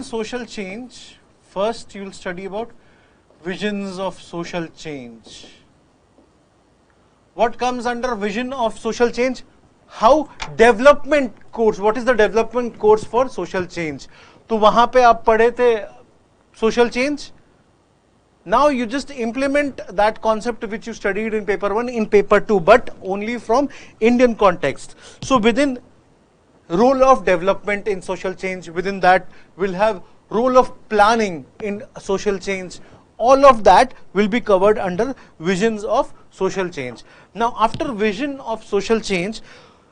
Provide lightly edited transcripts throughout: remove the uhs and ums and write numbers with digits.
social change, first you will study about visions of social change. What comes under vision of social change? How development course, what is the development course for social change? तो वहां पे आप पढ़े थे social change. Now you just implement that concept which you studied in paper 1 in paper 2, but only from Indian context. So within role of development in social change, within that we'll have role of planning in social change. All of that will be covered under visions of social change. Now after vision of social change,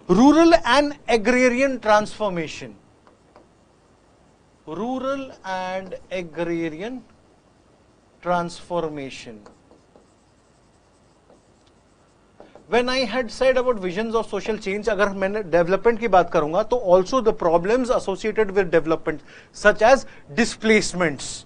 rural and agrarian transformation. Rural and agrarian transformation. When I had said about visions of social change, अगर मैंने development की बात करूंगा तो also the problems associated with development such as displacements,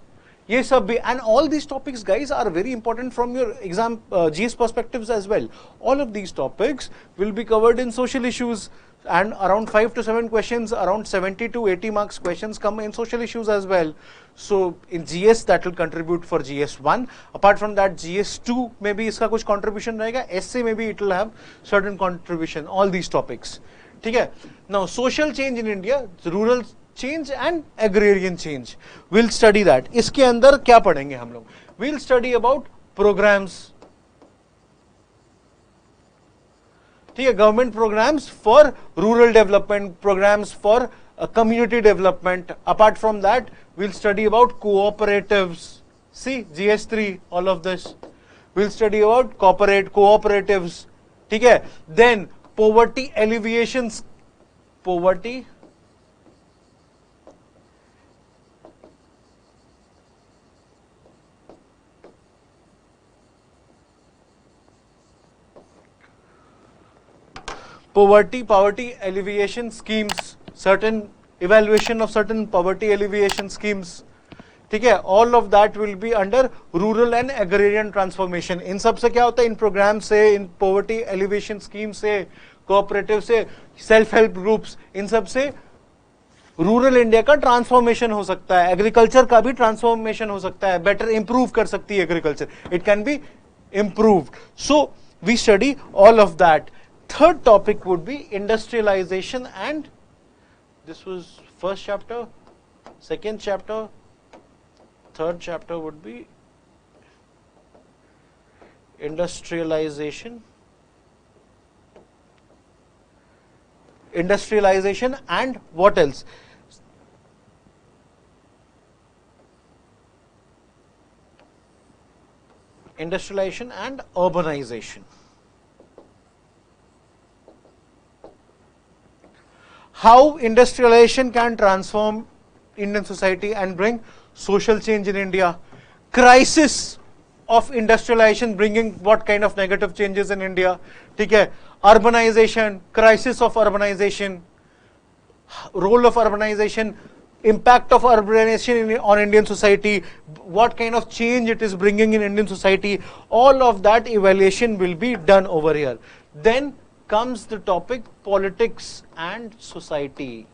ये सब भी, and all these topics guys are very important from your exam GS perspectives as well. All of these topics will be covered in social issues, and around 5 to 7 questions, around 70 to 80 marks questions come in social issues as well. So in GS that will contribute for GS1. Apart from that, GS2 maybe इसका कुछ contribution रहेगा, essay maybe it will have certain contribution. All these topics, ठीक है? Now social change in India, rural change and agrarian change, we'll study that. इसके अंदर क्या पढ़ेंगे हम लोग? We'll study about programs. ठीक है, government programs for rural development, programs for community development. Apart from that, we'll study about cooperatives. See, GS3, all of this. We'll study about cooperatives. ठीक है? Then poverty alleviation, poverty alleviation schemes, certain evaluation of certain poverty alleviation schemes, ठीक है? All of that will be under rural and agrarian transformation. इन सब से क्या होता है? इन programme से, इन poverty alleviation scheme से, cooperative से, self help groups, इन सब से रूरल इंडिया का ट्रांसफॉर्मेशन हो सकता है, एग्रीकल्चर का भी ट्रांसफॉर्मेशन हो सकता है, बेटर इंप्रूव कर सकती है agriculture, it can be improved. So we study all of that. Third topic would be industrialization, and this was first chapter. Second chapter, third chapter would be industrialization. Industrialization and what else? Industrialization and urbanization. How industrialization can transform Indian society and bring social change in India. Crisis of industrialization bringing what kind of negative changes in India. ठीक है? Urbanization, crisis of urbanization, role of urbanization, impact of urbanization on Indian society, what kind of change it is bringing in Indian society. All of that evaluation will be done over here. Then comes the topic politics and society.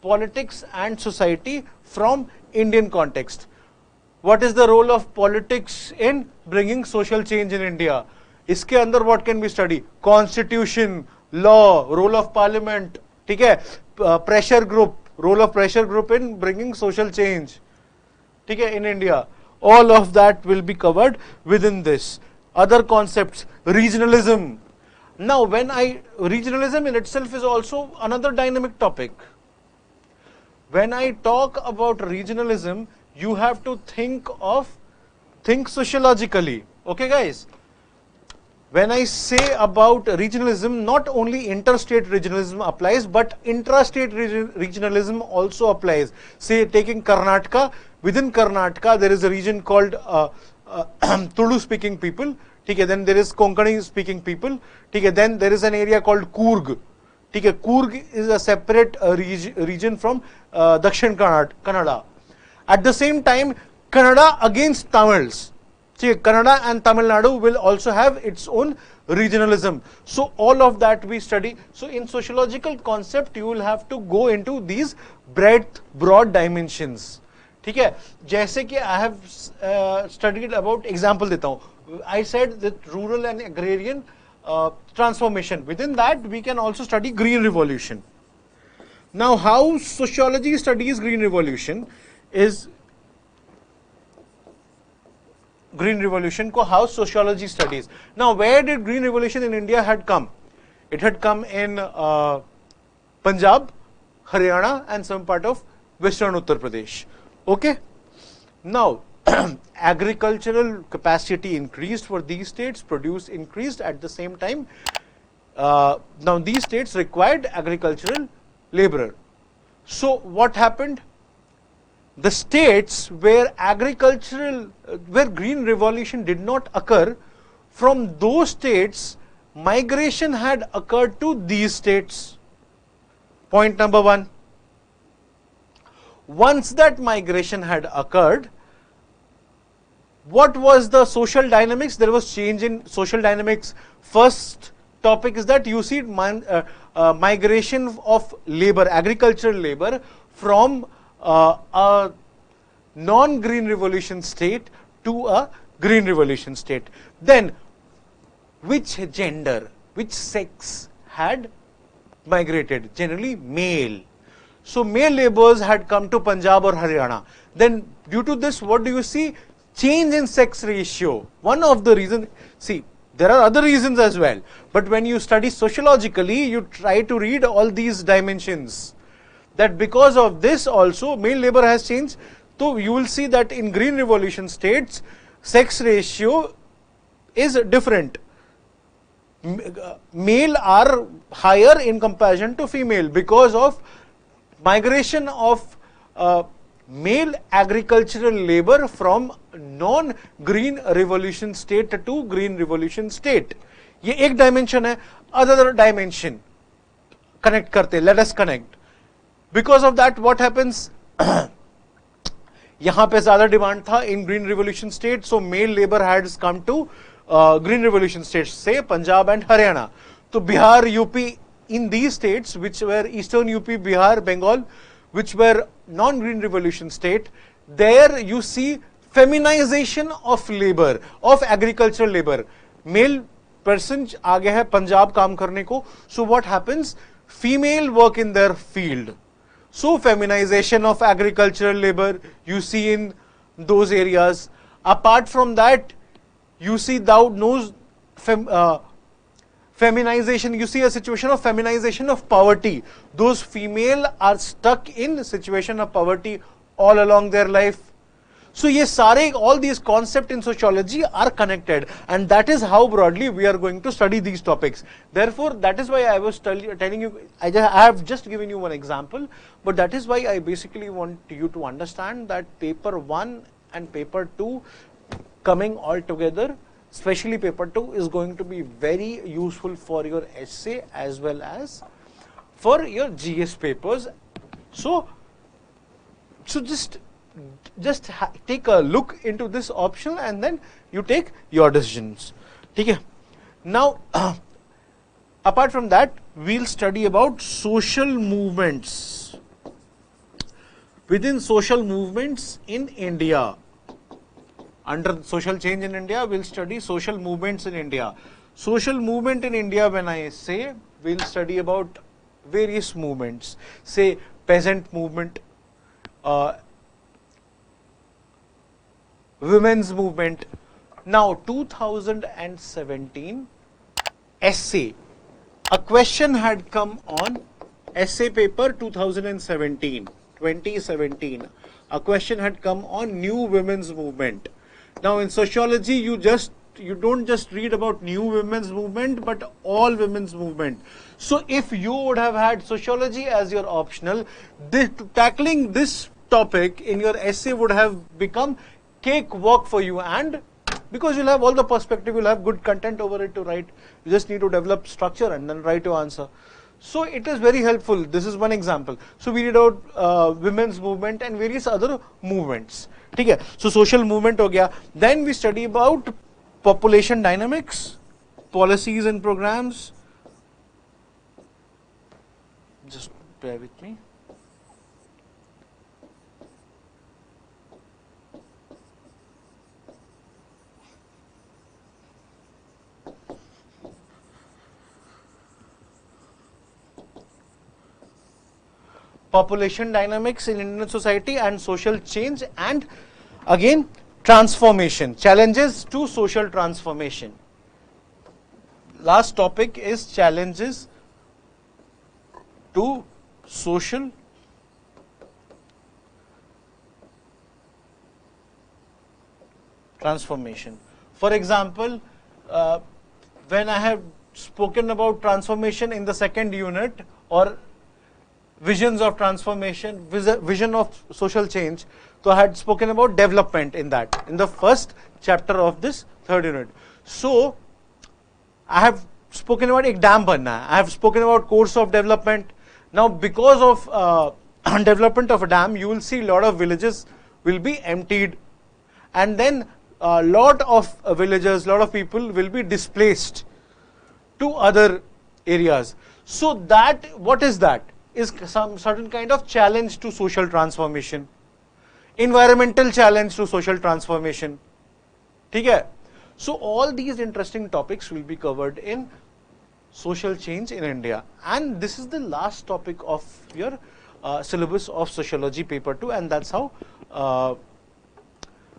Politics and society from Indian context. What is the role of politics in bringing social change in India? इसके अंदर what can be studied? Constitution, law, role of parliament, ठीक है? Pressure group, role of pressure group in bringing social change, ठीक है, in India. All of that will be covered within this. Other concepts, regionalism. Now regionalism in itself is also another dynamic topic. When I talk about regionalism, you have to think sociologically. Okay guys? When I say about regionalism, not only interstate regionalism applies, but intrastate regionalism also applies. Say taking Karnataka, within Karnataka there is a region called Tulu speaking people, okay, then there is Konkani speaking people, okay, then there is an area called Coorg. Okay, Coorg is a separate region from Dakshin Kannada. At the same time, Kannada against Tamils. Kannada and Tamil Nadu will also have its own regionalism. So all of that we study. So in sociological concept, you will have to go into these broad dimensions. ठीक है, जैसे कि I have studied about, example देता हूँ. I said that rural and agrarian transformation. Within that, we can also study green revolution. Now, how sociology studies green revolution is how sociology studies. Now, where did green revolution in India had come? It had come in Punjab, Haryana, and some part of Western Uttar Pradesh. Okay. Now, agricultural capacity increased for these states, produce increased at the same time. Now, these states required agricultural laborer. So, what happened? The states where where green revolution did not occur, from those states, migration had occurred to these states. Point number one. Once that migration had occurred, what was the social dynamics? There was change in social dynamics. First topic is that you see migration of labor, agricultural labor, from a non-green revolution state to a green revolution state. Then, which gender, which sex had migrated? Generally male. So male laborers had come to Punjab or Haryana. Then due to this, what do you see? Change in sex ratio. One of the reasons, see, there are other reasons as well. But when you study sociologically, you try to read all these dimensions. That because of this also, male labor has changed. So you will see that in green revolution states, sex ratio is different. Male are higher in comparison to female because of migration of male agricultural labor from non-green revolution state to green revolution state. ये एक dimension है. Other dimension connect करते. Let us connect. Because of that, what happens? यहाँ पे ज़्यादा demand था in green revolution state, so male labor has come to green revolution states, say Punjab and Haryana. So Bihar, UP, in these states, which were Eastern UP, Bihar, Bengal, which were non-green revolution state, there you see feminization of labor, of agricultural labor. Male person आ गया है पंजाब काम करने को. So what happens? Female work in their field. So feminization of agricultural labor you see in those areas. Apart from that, you see feminization, you see a situation of feminization of poverty. Those female are stuck in situation of poverty all along their life. So ye sare, all these concepts in sociology are connected, and that is how broadly we are going to study these topics. Therefore, that is why I was telling you, I have just given you one example, but that is why I basically want you to understand that paper 1 and paper 2 coming all together, especially paper 2, is going to be very useful for your essay as well as for your GS papers. So just take a look into this option and then you take your decisions. Okay. Now, apart from that, we'll study about social movements. Within social movements in India, under social change in India, we'll study social movements in India. Social movement in India, when I say, we'll study about various movements. Say, peasant movement, women's movement. Now, 2017 essay, a question had come on essay paper 2017. A question had come on new women's movement. Now, in sociology, you don't just read about new women's movement, but all women's movement. So, if you would have had sociology as your optional, tackling this topic in your essay would have become cake work for you, and because you'll have all the perspective, you'll have good content over it to write. You just need to develop structure and then write your answer. So it is very helpful. This is one example. So we read out women's movement and various other movements. ठीक है. सो social movement हो गया. Then we study about population dynamics, policies and programmes. Just bear with me. Population dynamics in Indian society and social change, and again transformation, challenges to social transformation. Last topic is challenges to social transformation. For example, when I have spoken about transformation in the second unit, or visions of transformation, vision of social change, so I had spoken about development in that, in the first chapter of this third unit. So I have spoken about ek dam banna hai. I have spoken about course of development. Now because of development of a dam, you will see a lot of villages will be emptied, and then a lot of villagers, lot of people will be displaced to other areas. So that, what is that? Is some certain kind of challenge to social transformation, environmental challenge to social transformation. ठीक है? So all these interesting topics will be covered in social change in India, and this is the last topic of your syllabus of sociology paper 2, and that's how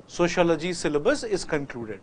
sociology syllabus is concluded.